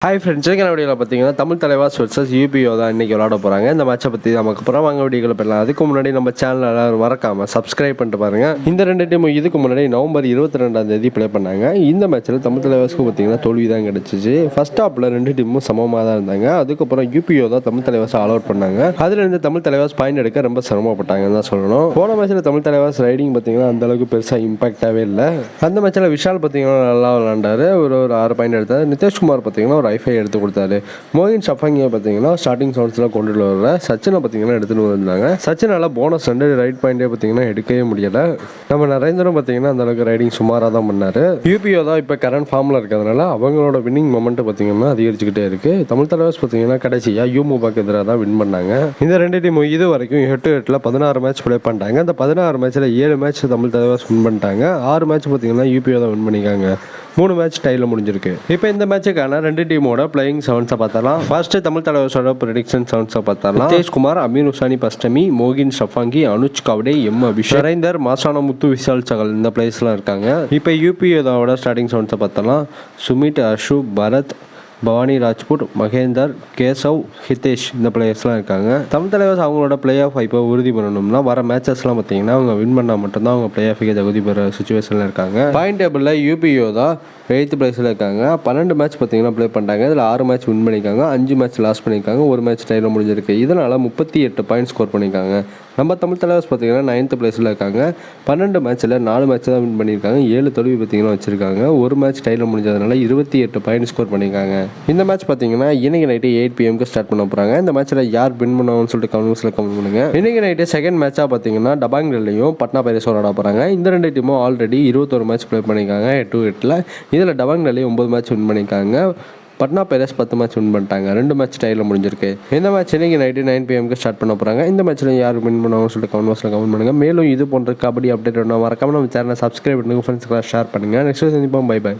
Hi friends, வீடியோவில் பார்த்தீங்கன்னா Tamil Thalaivas versus UPO தான் இன்றைக்கி விளாட போகிறாங்க. இந்த மேட்சை பற்றி நமக்கு அப்புறம் வாங்க வீடியோவில் போயிடலாம். அதுக்கு முன்னாடி நம்ம சேனல் எல்லாரும் மறக்காமல் சப்ஸ்கிரைப் பண்ணிட்டு பாருங்கள். இந்த ரெண்டு டீமும் இதுக்கு முன்னாடி நவம்பர் 22 ப்ளே பண்ணாங்க. இந்த மேட்ச்சில் தமிழ் தலைவாஸ்க்கு பார்த்தீங்கன்னா தோல்வி தான் கிடச்சிச்சு. ஃபர்ஸ்ட் ஹாப்பில் ரெண்டு டீமும் சமமாக தான் இருந்தாங்க. அதுக்கப்புறம் யூபிஓ தான் தமிழ் தலைவாஸ் ஆல் அவுட் பண்ணாங்க. அதுலேருந்து தமிழ் தலைவாஸ் பாயிண்ட் எடுக்க ரொம்ப சிரமப்பட்டாங்கன்னு தான் சொல்லணும். போன மேட்ச்சில் தமிழ் தலைவாஸ் ரைடிங் பார்த்தீங்கன்னா அந்தளவுக்கு பெருசாக இம்பாக்டாகவே இல்லை. அந்த மேட்ச்சில் விஷால் பார்த்தீங்கன்னா நல்லா விளாண்டாரு. ஒரு 6 பாயிண்ட் எடுத்தார். நிதிஷ்குமார் பார்த்தீங்கன்னா ஒரு 5 எடுத்து கொடுத்தாரு. மோகின் ஷஃபாங்கியை பார்த்தீங்கன்னா ஸ்டார்டிங் சவுண்ட்ஸில் கொண்டுட்டு வர சச்சினை பார்த்தீங்கன்னா எடுத்துகிட்டு வந்தாங்க. சச்சினால் போனஸ் 2 ரைட் பாயிண்டே பார்த்தீங்கன்னா எடுக்கவே முடியலை. நம்ம நரேந்திரம் பார்த்தீங்கன்னா அந்த அளவுக்கு ரைடிங் சுமாராக தான் பண்ணார். யூபிஓ தான் இப்போ கரண்ட் ஃபார்மில் இருக்கிறதுனால அவங்களோட வின்னிங் மொமெண்ட் பார்த்தீங்கன்னா அதிகரிச்சுக்கிட்டே இருக்குது. தமிழ் தலைவாஸ் பார்த்தீங்கன்னா கடைசியாக யூமுபாக்கு எதிராக தான் வின் பண்ணாங்க. இந்த ரெண்டு டீமும் இது வரைக்கும் 8 16 மேட்ச் ப்ளே பண்ணிட்டாங்க. அந்த 16 மேட்ச்சில் 7 மேட்ச் தமிழ் தலைவாஸ் வின் பண்ணிட்டாங்க. 6 மேட்ச் பார்த்தீங்கன்னா யூபிஓ தான் வின் பண்ணிக்காங்க. 3 மேட்ச் டைலில் முடிஞ்சிருக்கு. இப்போ இந்த மேட்சுக்கான ரெண்டு டீமோட பிளேயிங் செவன்ஸை பார்த்தலாம். ஃபர்ஸ்ட் தமிழ் தலைவாஸோட ப்ரெடிக்ஷன் செவன்ஸை பார்த்தலாம். நிதிஷ்குமார், அமீர் உசானி பஸ்டமி, மோகின் ஷஃபாங்கி, அனுஜ் கவடே, எம் அபிஷேக், நரேந்தர், மாசான முத்து, விஷால் சகல் இந்த பிளேஸ்லாம் இருக்காங்க. இப்போ யூபிஓட ஸ்டார்டிங் செவன்ஸை பார்த்தலாம். சுமித், அஷு, பரத், பவானி ராஜ்புட், மகேந்தர், கேசவ், ஹிதேஷ் இந்த பிளேயர்ஸ்லாம் இருக்காங்க. தமிழ் தலைவாஸ் அவங்களோட பிளே ஆஃப் இப்போ உறுதி பண்ணணும்னா வர மேட்சஸ்லாம் பார்த்தீங்கன்னா அவங்க வின் பண்ணால் மட்டும்தான் அவங்க பிளே ஆஃபுக்கு தகுதி பெற சுச்சுவேஷனில் இருக்காங்க. பாயிண்ட் டேபிளில் யூபிஓ தான் 8th பிளேஸில் இருக்காங்க. 12 மேட்ச் பார்த்தீங்கன்னா ப்ளே பண்ணிட்டாங்க. இதில் 6 மேட்ச் வின் பண்ணியிருக்காங்க, 5 மேட்ச் லாஸ் பண்ணியிருக்காங்க, 1 மேட்ச் டைலில் முடிஞ்சிருக்கு. இதனால் 38 பாயிண்ட் ஸ்கோர் பண்ணியிருக்காங்க. நம்ம தமிழ் தலைவாஸ் பார்த்தீங்கன்னா 9th பிளேஸில் இருக்காங்க. 12 மேட்ச்சில் 4 மேட்ச் தான் வின் பண்ணியிருக்காங்க, 7 தோல்வி பார்த்தீங்கன்னா வச்சிருக்காங்க. 1 மேட்ச் டைலில் முடிஞ்சதுனால 28 பாயிண்ட் ஸ்கோர் பண்ணியிருக்காங்க. இந்த மேட்ச் பார்த்தீங்கன்னா இன்னைக்கு நைட்டு 8 PM ஸ்டார்ட் பண்ண போகிறாங்க. இந்த மேட்ச்சில் யார் வின் பண்ணுவாங்கன்னு சொல்லிட்டு கமெண்ட்ஸில் கமெண்ட் பண்ணுங்க. இன்னைக்கு நைட்டு செகண்ட் மேட்சாக பார்த்தீங்கன்னா டபாங்லேயும் பட்னா பைரேஸ் விளையாட போகிறாங்க. இந்த ரெண்டு டீமும் ஆல்ரெடி 21 மேட்ச் ப்ளே பண்ணியிருக்காங்க 8-8. இதில் டபாங்லேயும் 9 மேட்ச் வின் பண்ணியிருக்காங்க. பட்னா பைரேஸ் 10 மேட்ச் வின் பண்ணிட்டாங்க. 2 மேட்ச் டைலில் முடிஞ்சிருக்கு. இந்த மேட்ச் இன்னைக்கு நைட்டு 9 PM ஸ்டார்ட் பண்ண போகிறாங்க. இந்த மேட்ச்சில் யார் வின் பண்ணுவாங்கன்னு சொல்லிட்டு கமெண்ட் பண்ணுங்கள். மேலும் இது போன்ற கபடி அப்டேட் வேணும் மறக்காம நம்ம சேனலை சப்ஸ்கிரைப் பண்ணுங்கள், ஃப்ரெண்ட்ஸ்க்கு ஷேர் பண்ணுங்கள். நெக்ஸ்ட் சந்திப்போம். பை.